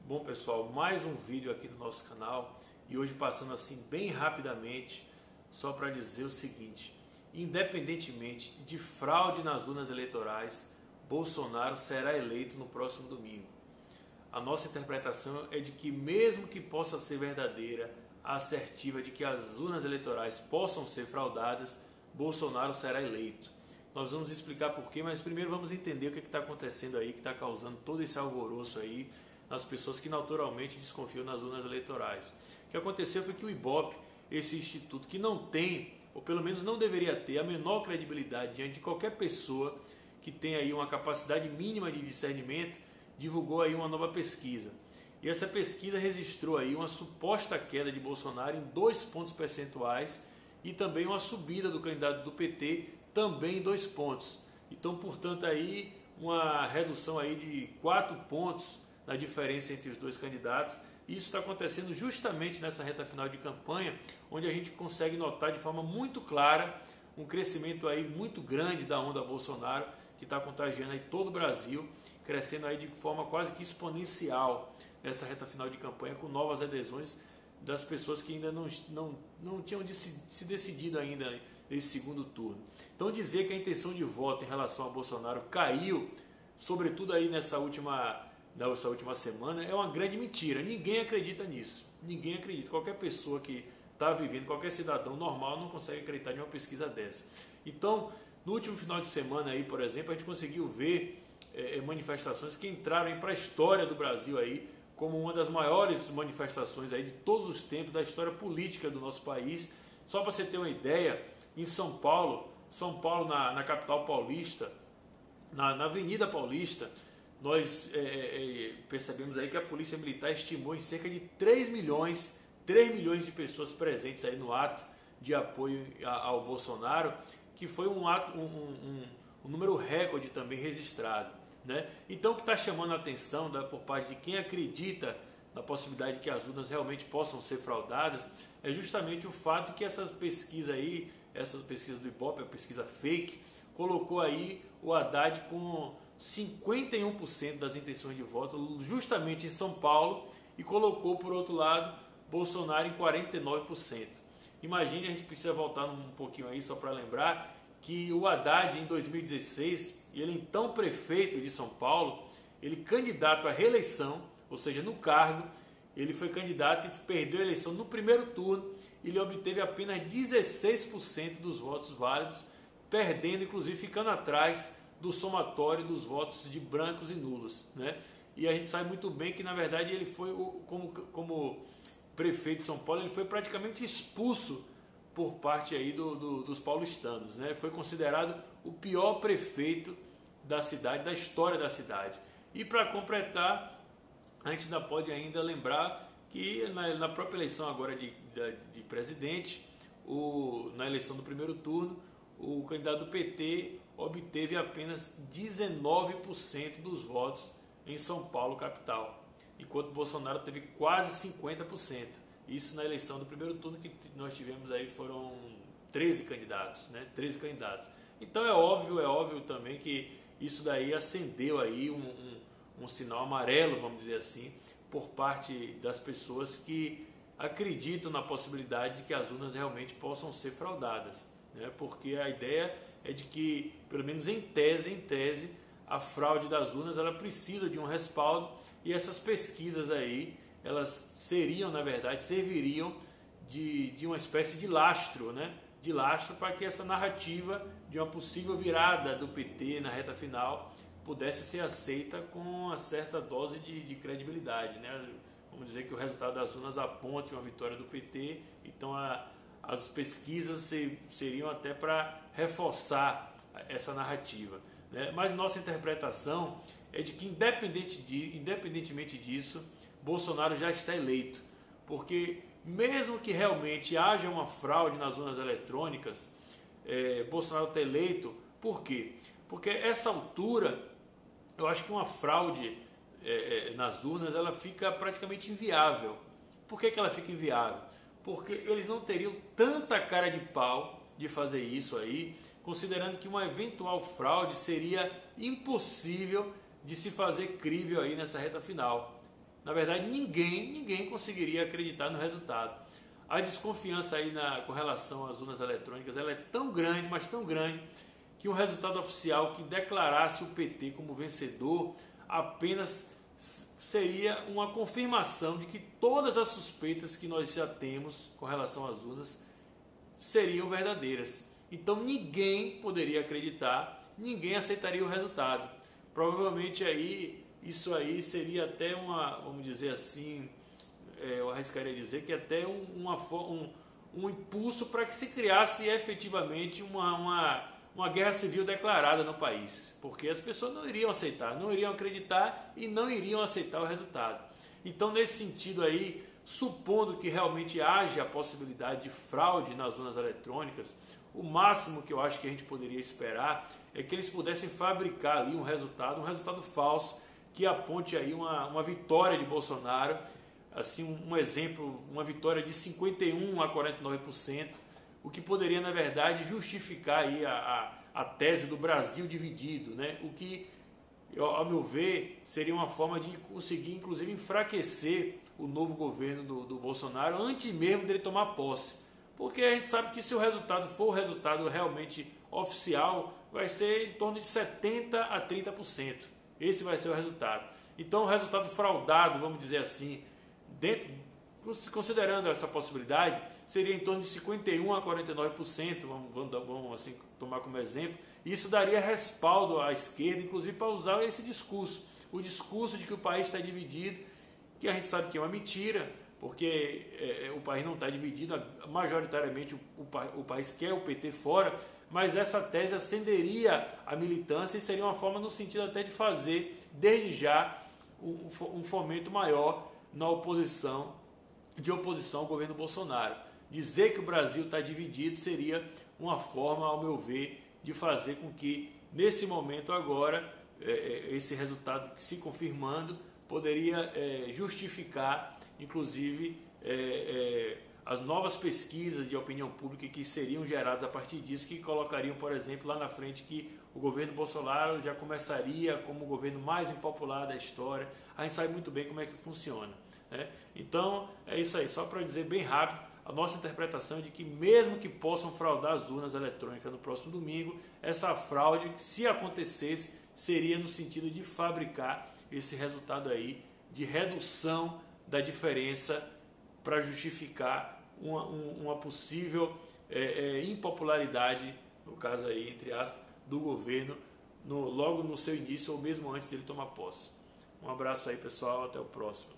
Bom pessoal, mais um vídeo aqui no nosso canal e hoje passando assim bem rapidamente só para dizer o seguinte: independentemente de fraude nas urnas eleitorais, Bolsonaro será eleito no próximo domingo. A nossa interpretação é de que, mesmo que possa ser verdadeira a assertiva de que as urnas eleitorais possam ser fraudadas, Bolsonaro será eleito. Nós vamos explicar porquê, mas primeiro vamos entender o que está acontecendo aí, que está causando todo esse alvoroço aí nas pessoas que naturalmente desconfiam nas urnas eleitorais. O que aconteceu foi que o Ibope, esse instituto que não tem, ou pelo menos não deveria ter, a menor credibilidade diante de qualquer pessoa que tenha aí uma capacidade mínima de discernimento, divulgou aí uma nova pesquisa. E essa pesquisa registrou aí uma suposta queda de Bolsonaro em 2 pontos percentuais e também uma subida do candidato do PT também em 2 pontos. Então, portanto, aí uma redução aí de 4 pontos na diferença entre os dois candidatos. Isso está acontecendo justamente nessa reta final de campanha, onde a gente consegue notar de forma muito clara um crescimento aí muito grande da onda Bolsonaro, que está contagiando aí todo o Brasil, crescendo aí de forma quase que exponencial nessa reta final de campanha, com novas adesões das pessoas que ainda não tinham se decidido ainda nesse segundo turno. Então, dizer que a intenção de voto em relação a Bolsonaro caiu, sobretudo aí nessa última semana, é uma grande mentira. Ninguém acredita nisso. Ninguém acredita. Qualquer pessoa que está vivendo, qualquer cidadão normal não consegue acreditar em uma pesquisa dessa. Então, no último final de semana aí, por exemplo, a gente conseguiu ver manifestações que entraram para a história do Brasil aí como uma das maiores manifestações aí de todos os tempos da história política do nosso país. Só para você ter uma ideia, em São Paulo na capital paulista, na Avenida Paulista, nós percebemos aí que a Polícia Militar estimou em cerca de 3 milhões de pessoas presentes aí no ato de apoio ao Bolsonaro, que foi um número recorde também registrado, né? Então, o que está chamando a atenção por parte de quem acredita na possibilidade de que as urnas realmente possam ser fraudadas é justamente o fato que essas pesquisas do Ibope, a pesquisa fake, colocou aí o Haddad com 51% das intenções de voto justamente em São Paulo e colocou, por outro lado, Bolsonaro em 49%. Imagine, a gente precisa voltar um pouquinho aí só para lembrar que o Haddad, em 2016, ele então prefeito de São Paulo, ele candidato à reeleição, ou seja, no cargo, ele foi candidato e perdeu a eleição no primeiro turno. Ele obteve apenas 16% dos votos válidos, perdendo, inclusive ficando atrás do somatório dos votos de brancos e nulos, né? E a gente sabe muito bem que, na verdade, ele foi, como prefeito de São Paulo, ele foi praticamente expulso por parte aí dos paulistanos, né? Foi considerado o pior prefeito da cidade, da história da cidade. E para completar, a gente ainda pode lembrar que na própria eleição agora de presidente, na eleição do primeiro turno, o candidato do PT obteve apenas 19% dos votos em São Paulo, capital, enquanto Bolsonaro teve quase 50%. Isso na eleição do primeiro turno, que nós tivemos aí, foram 13 candidatos, né? 13 candidatos. Então é óbvio também que isso daí acendeu aí um sinal amarelo, vamos dizer assim, por parte das pessoas que acreditam na possibilidade de que as urnas realmente possam ser fraudadas, né? Porque a ideia é de que, pelo menos em tese, a fraude das urnas ela precisa de um respaldo, e essas pesquisas aí, elas seriam, na verdade, serviriam de uma espécie de lastro, né? De lastro para que essa narrativa de uma possível virada do PT na reta final pudesse ser aceita com uma certa dose de credibilidade, né? Vamos dizer que o resultado das urnas aponte uma vitória do PT, então as pesquisas seriam até para reforçar essa narrativa, né? Mas nossa interpretação é de que, independentemente disso, Bolsonaro já está eleito, porque mesmo que realmente haja uma fraude nas urnas eletrônicas, Bolsonaro está eleito. Por quê? Porque a essa altura, eu acho que uma fraude nas urnas ela fica praticamente inviável. Por que ela fica inviável? Porque eles não teriam tanta cara de pau de fazer isso aí, considerando que uma eventual fraude seria impossível de se fazer crível aí nessa reta final. na verdade ninguém conseguiria acreditar no resultado. A desconfiança aí com relação às urnas eletrônicas, ela é tão grande, mas tão grande, que um resultado oficial que declarasse o PT como vencedor apenas seria uma confirmação de que todas as suspeitas que nós já temos com relação às urnas seriam verdadeiras. Então ninguém poderia acreditar, ninguém aceitaria o resultado. Provavelmente isso aí seria até vamos dizer assim, eu arriscaria dizer que até um impulso para que se criasse efetivamente uma guerra civil declarada no país, porque as pessoas não iriam aceitar, não iriam acreditar e não iriam aceitar o resultado. Então, nesse sentido aí, supondo que realmente haja a possibilidade de fraude nas urnas eletrônicas, o máximo que eu acho que a gente poderia esperar é que eles pudessem fabricar ali um resultado falso, que aponte aí uma vitória de Bolsonaro, assim, um exemplo, uma vitória de 51% a 49%, o que poderia, na verdade, justificar aí a tese do Brasil dividido, né? O que, ao meu ver, seria uma forma de conseguir, inclusive, enfraquecer o novo governo do Bolsonaro antes mesmo dele tomar posse. Porque a gente sabe que se o resultado for o resultado realmente oficial, vai ser em torno de 70% a 30%. Esse vai ser o resultado. Então, o resultado fraudado, vamos dizer assim, considerando essa possibilidade, seria em torno de 51% a 49%, vamos assim, tomar como exemplo. Isso daria respaldo à esquerda, inclusive para usar esse discurso, o discurso de que o país está dividido, que a gente sabe que é uma mentira, porque o país não está dividido, majoritariamente o país quer o PT fora, mas essa tese acenderia a militância e seria uma forma no sentido até de fazer, desde já, um fomento maior na oposição ao governo Bolsonaro. Dizer que o Brasil está dividido seria uma forma, ao meu ver, de fazer com que, nesse momento agora, esse resultado se confirmando, poderia justificar, inclusive, as novas pesquisas de opinião pública que seriam geradas a partir disso, que colocariam, por exemplo, lá na frente que o governo Bolsonaro já começaria como o governo mais impopular da história. A gente sabe muito bem como é que funciona, né? Então, é isso aí. Só para dizer bem rápido, a nossa interpretação é de que mesmo que possam fraudar as urnas eletrônicas no próximo domingo, essa fraude, se acontecesse, seria no sentido de fabricar esse resultado aí de redução da diferença para justificar uma possível impopularidade, no caso aí, entre aspas, do governo logo no seu início ou mesmo antes dele tomar posse. Um abraço aí, pessoal, até o próximo.